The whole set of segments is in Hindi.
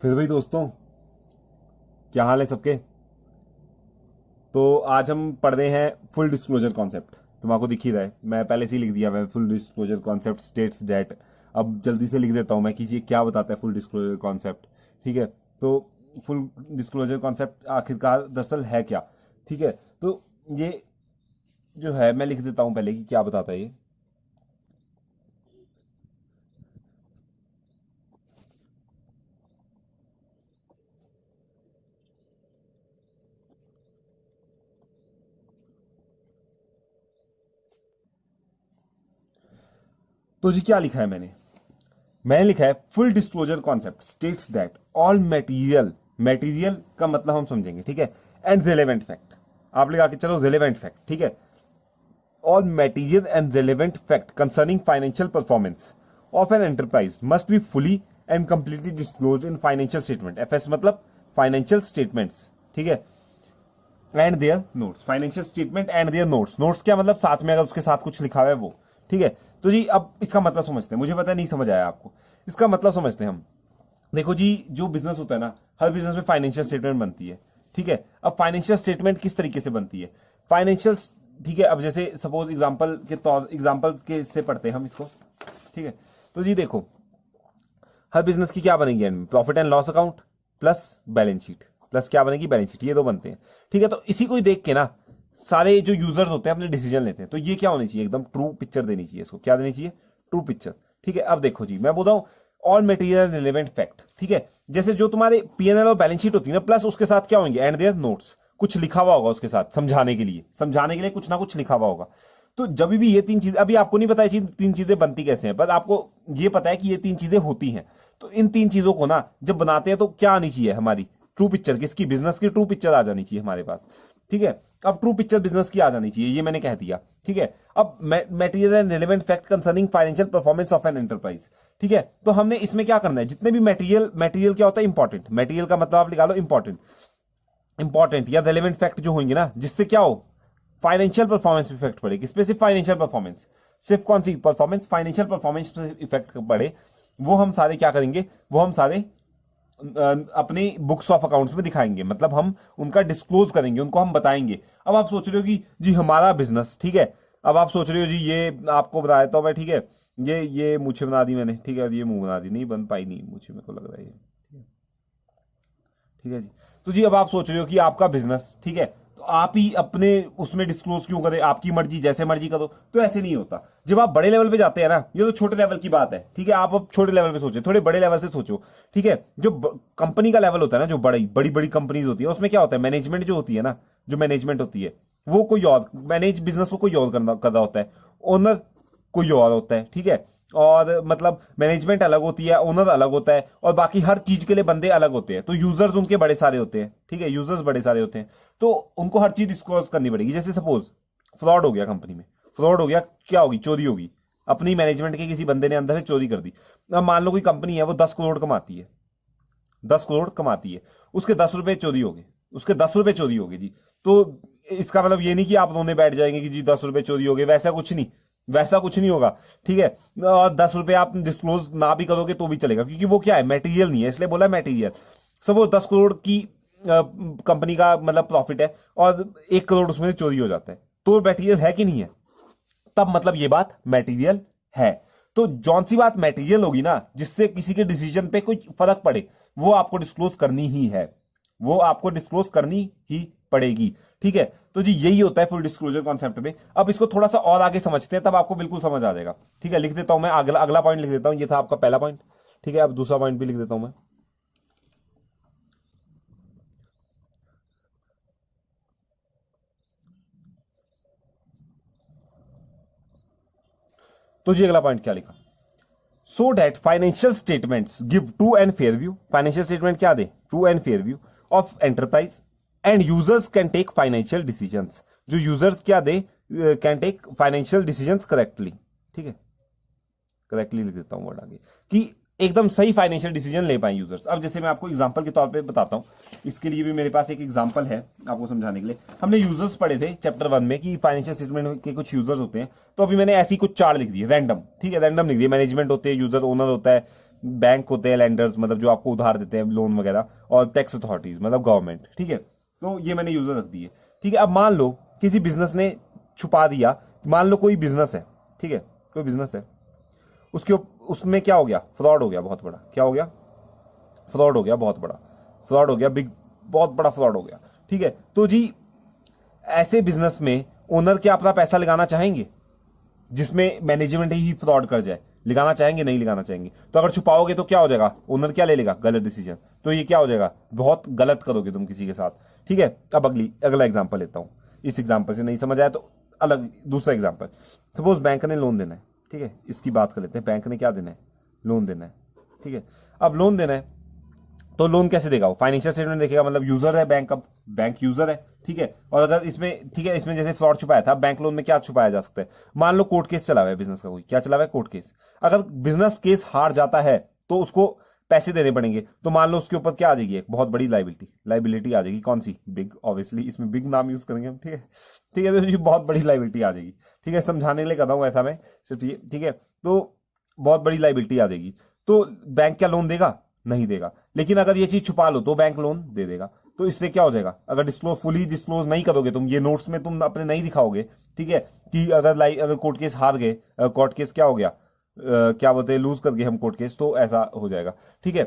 फिर भाई दोस्तों, क्या हाल है सबके। तो आज हम पढ़ रहे हैं फुल डिस्क्लोजर कॉन्सेप्ट। तुमको दिख ही रहा है, मैं पहले से ही लिख दिया। मैं full disclosure concept states that. अब जल्दी से लिख देता हूं मैं कि ये क्या बताता है फुल डिस्क्लोजर कॉन्सेप्ट। ठीक है, तो फुल डिस्क्लोजर कॉन्सेप्ट आखिरकार दरअसल है क्या। ठीक है, तो ये जो है मैं लिख देता हूं पहले कि क्या बताता है ये। तो जी क्या लिखा है मैंने लिखा है full disclosure concept states that all material, material का मतलब हम समझेंगे, ठीक है, एंड रिलेवेंट फैक्ट। आप लगा के चलो रिलेवेंट फैक्ट, ठीक है। All material and relevant fact concerning financial performance of an enterprise must be fully and completely disclosed in financial statement. FS मतलब फाइनेंशियल स्टेटमेंट्स, ठीक है, and there notes. Financial statement and there notes. Notes क्या मतलब साथ में अगर उसके साथ कुछ लिखा हुआ है वो, ठीक है। तो जी अब इसका मतलब समझते हैं, मुझे पता नहीं समझ आया आपको। इसका मतलब समझते हैं हम। देखो जी, जो बिजनेस होता है ना, हर बिजनेस में फाइनेंशियल स्टेटमेंट बनती है, ठीक है। अब फाइनेंशियल स्टेटमेंट किस तरीके से बनती है, फाइनेंशियल, ठीक है। अब जैसे सपोज एग्जांपल के से पढ़ते हैं हम इसको, ठीक है। तो जी देखो, हर बिजनेस की क्या बनेगी एंड में, profit and loss account plus balance sheet, plus क्या बनेगी, बैलेंस शीट। ये दो बनते हैं, ठीक है। तो इसी को ही देख के ना सारे जो यूजर्स होते हैं अपने डिसीजन लेते हैं। तो ये क्या होनी चाहिए, एकदम ट्रू पिक्चर देनी चाहिए इसको। क्या देनी चाहिए, ट्रू पिक्चर, ठीक है। अब देखो जी, मैं बोल रहा हूँ ऑल मटेरियल रिलेवेंट फैक्ट, ठीक है। जैसे जो तुम्हारे पीएनएल और बैलेंस शीट होती है ना, प्लस उसके साथ क्या होंगे, एंड देयर नोट्स। कुछ लिखा हुआ होगा उसके साथ समझाने के लिए कुछ ना कुछ लिखा हुआ होगा। तो जब भी ये तीन चीज, अभी आपको नहीं पता है तीन चीजें बनती कैसे हैं, पर आपको ये पता है कि ये तीन चीजें होती हैं। तो इन तीन चीजों को ना जब बनाते हैं तो क्या आनी चाहिए हमारी, ट्रू पिक्चर। किसकी, बिजनेस की ट्रू पिक्चर आ जानी चाहिए हमारे पास, ठीक है। अब ट्रू पिक्चर बिजनेस की आ जानी चाहिए, ये मैंने कह दिया, ठीक है। अब material and relevant fact concerning financial performance of an enterprise, ठीक है। तो हमने इसमें क्या करना है, जितने भी मटेरियल क्या होता है, इंपॉर्टेंट। मटेरियल का मतलब आप निकालो इंपॉर्टेंट, इंपॉर्टेंट या रेलेवेंट फैक्ट जो होंगे ना, जिससे क्या हो, फाइनेंशियल परफॉर्मेंस इफेक्ट पड़े। किस पे, सिर्फ फाइनेंशियल परफॉर्मेंस, सिर्फ कौन सी परफॉर्मेंस, फाइनेंशियल परफॉर्मेंस पे इफेक्ट पड़े। वो हम सारे क्या करेंगे, वो हम सारे अपने बुक्स ऑफ अकाउंट्स में दिखाएंगे, मतलब हम उनका डिस्क्लोज करेंगे, उनको हम बताएंगे। अब आप सोच रहे हो कि जी हमारा बिजनेस, ठीक है। अब आप सोच रहे हो जी, ये आपको बताया तो मैं, ठीक है, ये मूछें बना दी मैंने, ठीक है, ये मुंह बना दी, नहीं बन पाई, नहीं मूछें, मेरे को लग रहा है ये, ठीक है जी। तो जी अब आप सोच रहे हो कि आपका बिजनेस, ठीक है, तो आप ही अपने उसमें डिस्क्लोज क्यों करें, आपकी मर्जी, जैसे मर्जी करो। तो ऐसे नहीं होता। जब आप बड़े लेवल पे जाते हैं ना, ये तो छोटे लेवल की बात है, ठीक है। आप अब छोटे लेवल पे सोचो, थोड़े बड़े लेवल से सोचो, ठीक है। जो कंपनी का लेवल होता है ना, जो बड़ी बड़ी बड़ी कंपनीज होती है, उसमें क्या होता है, मैनेजमेंट जो होती है ना, जो मैनेजमेंट होती है, वो कोई और मैनेज बिजनेस को कोई और कर रहा होता है। ओनर कोई और होता है, ठीक है। और मतलब मैनेजमेंट अलग होती है, ओनर अलग होता है, और बाकी हर चीज के लिए बंदे अलग होते हैं। तो यूजर्स उनके बड़े सारे होते हैं, ठीक है, यूजर्स बड़े सारे होते हैं। तो उनको हर चीज डिस्क्लोज करनी पड़ेगी। जैसे सपोज फ्रॉड हो गया कंपनी में, फ्रॉड हो गया, क्या होगी, चोरी होगी। अपनी मैनेजमेंट के किसी बंदे ने अंदर से चोरी कर दी। अब मान लो कोई कंपनी है, वो 10 करोड़ कमाती है, 10 करोड़ कमाती है, उसके 10 रुपए चोरी हो गए, उसके 10 रुपए चोरी हो गए जी। तो इसका मतलब ये नहीं कि आप रोने बैठ जाएंगे कि जी 10 रुपए चोरी हो गए, वैसा कुछ नहीं, वैसा कुछ नहीं होगा, ठीक है। और 10 रुपए आप डिस्क्लोज ना भी करोगे तो भी चलेगा, क्योंकि वो क्या है, मेटीरियल नहीं है, इसलिए बोला मेटीरियल। सपोज 10 करोड़ की कंपनी का मतलब प्रॉफिट है, और 1 करोड़ उसमें से चोरी हो जाता है, तो मेटीरियल है कि नहीं है, तब मतलब ये बात मटेरियल है। तो जौन सी बात मटेरियल होगी ना, जिससे किसी के डिसीजन पे कोई फर्क पड़े, वो आपको डिस्क्लोज करनी ही है, वो आपको डिस्क्लोज करनी ही पड़ेगी, ठीक है। तो जी यही होता है फुल डिस्क्लोजर कॉन्सेप्ट में। अब इसको थोड़ा सा और आगे समझते हैं, तब आपको बिल्कुल समझ आ जाएगा, ठीक है। लिख देता हूं मैं, अगला अगला पॉइंट लिख देता हूं, ये था आपका पहला पॉइंट, ठीक है। अब दूसरा पॉइंट भी लिख देता हूं मैं। तो जी अगला पॉइंट क्या लिखा, so that financial statements give true and fair view. Financial statement क्या दे, true and fair view of enterprise, and users can take financial decisions. जो यूजर्स क्या दे, can take financial decisions correctly, ठीक है। करेक्टली लिख देता हूं वर्ड आगे, कि एकदम सही फाइनेंशियल डिसीजन ले पाए यूजर्स। अब जैसे मैं आपको एग्जांपल के तौर पे बताता हूं, इसके लिए भी मेरे पास एक एग्जांपल है आपको समझाने के लिए। हमने यूजर्स पढ़े थे चैप्टर 1 में कि फाइनेंशियल स्टेटमेंट के कुछ यूजर्स होते हैं। तो अभी मैंने ऐसी कुछ चार लिख दिए रैंडम, ठीक है, रैंडम लिख दिए। मैनेजमेंट होते हैं, यूजर ओनर होता है, बैंक होते हैं लेंडर्स, मतलब जो आपको उधार देते हैं लोन वगैरह, और टैक्स अथॉरिटीज मतलब गवर्नमेंट, ठीक है। तो ये मैंने यूजर रख दिए, ठीक है। अब मान लो किसी बिजनेस ने छुपा दिया, मान लो कोई बिजनेस है, ठीक है, कोई बिजनेस है, उसमें क्या हो गया, फ्रॉड हो गया बहुत बड़ा, क्या हो गया, फ्रॉड हो गया बहुत बड़ा, फ्रॉड हो गया बिग, बहुत बड़ा फ्रॉड हो गया, ठीक है। तो जी ऐसे बिजनेस में ओनर क्या अपना पैसा लगाना चाहेंगे जिसमें मैनेजमेंट ही फ्रॉड कर जाए? लगाना चाहेंगे? नहीं लगाना चाहेंगे। तो अगर छुपाओगे तो क्या हो जाएगा, ओनर क्या ले लेगा, गलत डिसीजन। तो ये क्या हो जाएगा, बहुत गलत करोगे तुम किसी के साथ, ठीक है। अब अगला एग्जांपल लेता हूं, इस एग्जांपल से नहीं समझ आया तो अलग दूसरा एग्जांपल। सपोज बैंक ने लोन देना है, ठीक है, इसकी बात कर लेते हैं। बैंक ने क्या देना है, लोन देना है, ठीक है। अब लोन देना है तो लोन कैसे देगा, वो फाइनेंशियल स्टेटमेंट देखेगा, मतलब यूजर है बैंक, अब बैंक यूजर है, ठीक है। और अगर इसमें, ठीक है, इसमें जैसे फ्रॉड छुपाया था, बैंक लोन में क्या छुपाया जा सकता है, मान लो कोर्ट केस चला हुआ है बिजनेस का, कोई क्या चला हुआ है, कोर्ट केस। अगर बिजनेस केस हार जाता है तो उसको पैसे देने पड़ेंगे, तो मान लो उसके ऊपर क्या आ जाएगी, एक बहुत बड़ी लाइबिलिटी आ जाएगी, कौन सी, बिग, ऑब्वियसली इसमें बिग नाम यूज करेंगे हम, ठीक है, ठीक है। तो ये बहुत बड़ी लाइबिलिटी आ जाएगी, ठीक है, समझाने के लिए कर रहा हूं ऐसा मैं सिर्फ ये, ठीक है। तो बहुत बड़ी लाइबिलिटी आ जाएगी, तो बैंक क्या लोन देगा, नहीं देगा। लेकिन अगर ये चीज छुपा लो तो बैंक लोन दे देगा। तो इससे क्या हो जाएगा, अगर फुली डिस्क्लोज नहीं करोगे तुम, ये नोट्स में तुम अपने नहीं दिखाओगे, ठीक है, कि अगर कोर्ट केस हार गए, कोर्ट केस क्या हो गया, क्या बोलते हैं, लूज कर गए हम कोर्ट केस, तो ऐसा हो जाएगा, ठीक है।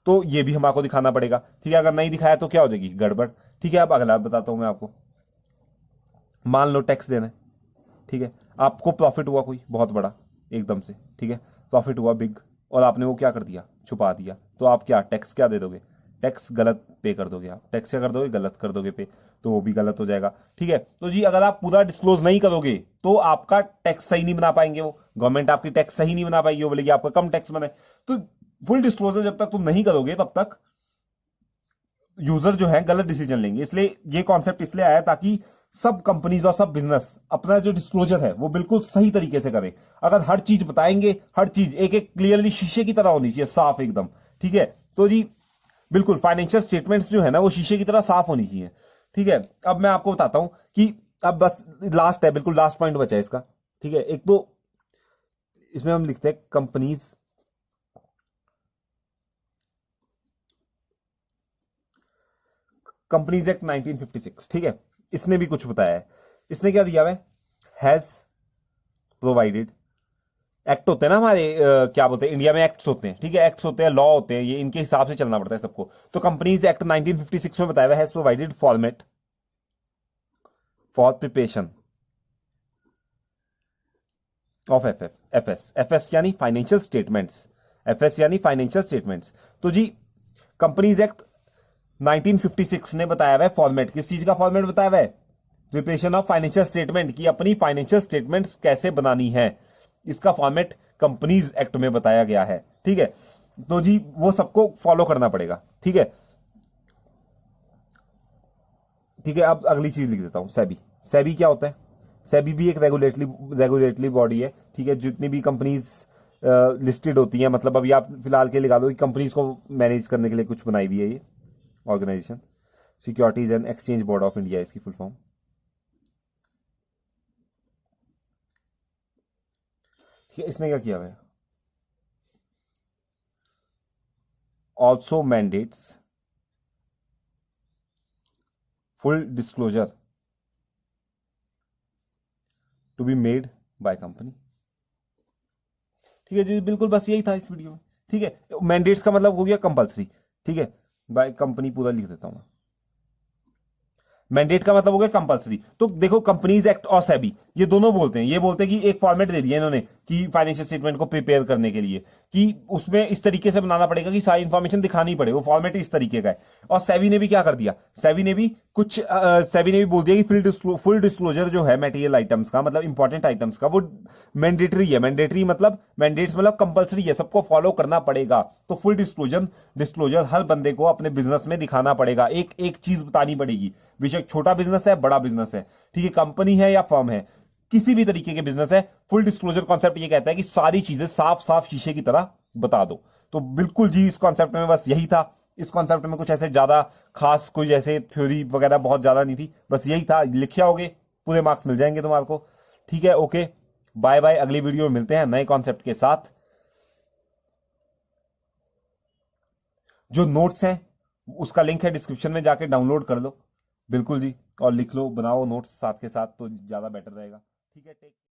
तो ये भी हमको दिखाना पड़ेगा, ठीक है। अगर नहीं दिखाया तो क्या हो जाएगी, गड़बड़, ठीक है। अब अगला बताता हूं मैं आपको। मान लो टैक्स देना है, ठीक है, आपको प्रॉफिट हुआ कोई बहुत बड़ा एकदम से, ठीक है, प्रॉफिट हुआ बिग, और आपने वो क्या कर दिया, छुपा दिया, तो आप क्या टैक्स क्या दे दोगे, टैक्स गलत पे कर दोगे, आप टैक्स क्या कर दोगे, गलत कर दोगे पे, तो वो भी गलत हो जाएगा, ठीक है। तो जी अगर आप पूरा डिस्क्लोज नहीं करोगे तो आपका टैक्स सही नहीं बना पाएंगे, वो गवर्नमेंट आपकी टैक्स सही नहीं बना पाएगी, वो बोलेगी आपका कम टैक्स बने। तो फुल डिस्क्लोजर जब तक तुम नहीं करोगे तब तक यूजर जो है गलत डिसीजन लेंगे। इसलिए ये कॉन्सेप्ट इसलिए आया ताकि सब कंपनीज और सब बिजनेस अपना जो डिस्क्लोजर है वो बिल्कुल सही तरीके से करें। अगर हर चीज बताएंगे, हर चीज एक एक क्लियरली शीशे की तरह होनी चाहिए, साफ एकदम, ठीक है। तो जी बिल्कुल फाइनेंशियल स्टेटमेंट्स जो है ना वो शीशे की तरह साफ होनी चाहिए, ठीक है। अब मैं आपको बताता हूं कि अब बस लास्ट है, बिल्कुल लास्ट पॉइंट बचा है इसका, ठीक है। एक तो इसमें हम लिखते हैं कंपनीज एक्ट 1956, ठीक है। इसने भी कुछ बताया है, इसने क्या दिया हुआ है, हैज प्रोवाइडेड, एक्ट होते हैं ना हमारे, क्या बोलते हैं, इंडिया में एक्ट्स होते हैं, ठीक है, एक्ट्स होते हैं, लॉ होते हैं, ये इनके हिसाब से चलना पड़ता है सबको। तो कंपनीज एक्ट 1956 में बताया हुआ has provided format for preparation of FS यानी फाइनेंशियल स्टेटमेंट्स, एफएस यानी फाइनेंशियल स्टेटमेंट्स। तो जी कंपनीज एक्ट 1956 ने बताया हुआ है फॉर्मेट, किस चीज का फॉर्मेट बताया हुआ है, प्रिपरेशन ऑफ फाइनेंशियल स्टेटमेंट, की अपनी फाइनेंशियल स्टेटमेंट्स कैसे बनानी है, इसका फॉर्मेट कंपनीज एक्ट में बताया गया है, ठीक है। तो जी वो सबको फॉलो करना पड़ेगा, ठीक है, ठीक है। अब अगली चीज लिख देता हूं, सेबी। सेबी क्या होता है, सेबी भी एक रेगुलेटरी बॉडी है, ठीक है। जितनी भी कंपनीज लिस्टेड होती हैं, मतलब अभी आप फिलहाल के लगा दो कि कंपनीज को मैनेज करने के लिए कुछ बनाई हुई है ये organisation, securities and exchange board of India इसकी फुल फॉर्म, ठीक है। इसने क्या किया हुआ है, also mandates full disclosure to be made by company, ठीक है जी। बिल्कुल बस यही था इस वीडियो में, ठीक है। मैंडेट्स का मतलब हो गया कंपलसरी, ठीक है, बाय कंपनी पूरा लिख देता हूं मैं। मैंडेट का मतलब हो गया कंपलसरी। तो देखो कंपनीज एक्ट और सेबी ये दोनों बोलते हैं, ये बोलते हैं कि एक फॉर्मेट दे दिया इन्होंने कि फाइनेंशियल स्टेटमेंट को प्रिपेयर करने के लिए, कि उसमें इस तरीके से बनाना पड़ेगा कि सारी इंफॉर्मेशन दिखानी पड़े, वो फॉर्मेट इस तरीके का है। और सेबी ने भी क्या कर दिया, सेबी ने भी सेबी ने भी बोल दिया कि फुल डिस्क्लोजर जो है मटेरियल आइटम्स का, मतलब इंपॉर्टेंट आइटम्स का, वो मैंडेटरी है। मैंडेटरी मतलब मैंडेट्स मतलब कंपलसरी है, सबको फॉलो करना पड़ेगा। तो फुल डिस्क्लोजर हर बंदे को अपने बिजनेस में दिखाना पड़ेगा, एक एक चीज बतानी पड़ेगी, बेशक छोटा बिजनेस है बड़ा बिजनेस है, ठीक है, कंपनी है या फर्म है, किसी भी तरीके के बिजनेस है। फुल डिस्क्लोजर कॉन्सेप्ट ये कहता है कि सारी चीजें साफ साफ शीशे की तरह बता दो। तो बिल्कुल जी इस कॉन्सेप्ट में बस यही था। इस कॉन्सेप्ट में कुछ ऐसे ज्यादा खास कोई जैसे थ्योरी वगैरह बहुत ज्यादा नहीं थी, बस यही था। लिखे होगे पूरे मार्क्स मिल जाएंगे तुम्हारे को, ठीक है। ओके बाय बाय, अगली वीडियो में मिलते हैं नए कॉन्सेप्ट के साथ। जो नोट्स हैं उसका लिंक है डिस्क्रिप्शन में, जाके डाउनलोड कर लो। बिल्कुल जी, और लिख लो, बनाओ नोट्स साथ के साथ, तो ज़्यादा बेटर रहेगा। ठीक है, टेक